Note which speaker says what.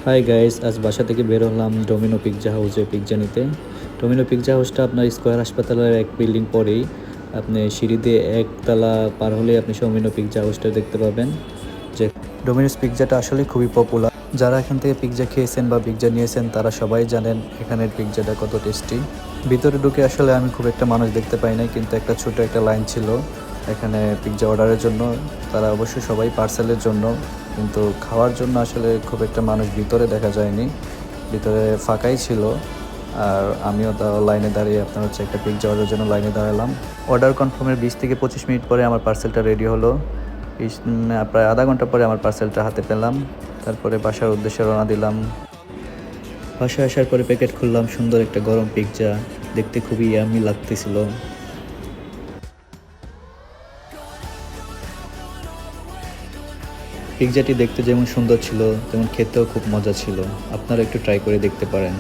Speaker 1: Hi guys, আজ বাসা থেকে বের হলাম ডোমিনো পিৎজা হাউসে পিৎজা নিতে। ডোমিনো পিৎজা হাউসটা আপনার স্কয়ার হাসপাতালের এক বিল্ডিং পরেই। আপনি সিঁড়ি দিয়ে একতলা পার হলেই আপনি ডোমিনো পিৎজা হাউসটা দেখতে পাবেন। যে ডোমিনোস পিৎজাটা আসলে খুবই পপুলার। যারা এখান থেকে পিৎজা খেয়েছেন বা পিৎজা নিয়েছেন তারা সবাই জানেন এখানের পিৎজাটা কত টেস্টি। ভিতরে ঢুকে আসলে আমি খুব একটা মানুষ দেখতে পাই নাই, কিন্তু একটা ছোট একটা লাইন ছিল এখানে পিৎজা অর্ডারের জন্য। তারা অবশ্যই সবাই পার্সেলের জন্য, কিন্তু খাওয়ার জন্য আসলে খুব একটা মানুষ ভিতরে দেখা যায়নি, ভিতরে ফাঁকাই ছিল। আর আমিও তো লাইনে দাঁড়িয়ে আপনার হচ্ছে একটা পিৎজা অর্ডারের জন্য লাইনে দাঁড়ালাম। অর্ডার কনফার্মের 20 থেকে 25 মিনিট পরে আমার পার্সেলটা রেডি হলো। প্রায় আধা ঘন্টা পরে আমার পার্সেলটা হাতে পেলাম। তারপরে বাসার উদ্দেশ্যে রওনা দিলাম। বাসায় আসার পরে প্যাকেট খুললাম, সুন্দর একটা গরম পিৎজা, দেখতে খুবই ইয়ামি লাগতেছিল। পিৎজাটি দেখতে যেমন সুন্দর ছিল তেমন খেতেও খুব মজা ছিল। আপনারা একটু ট্রাই করে দেখতে পারেন।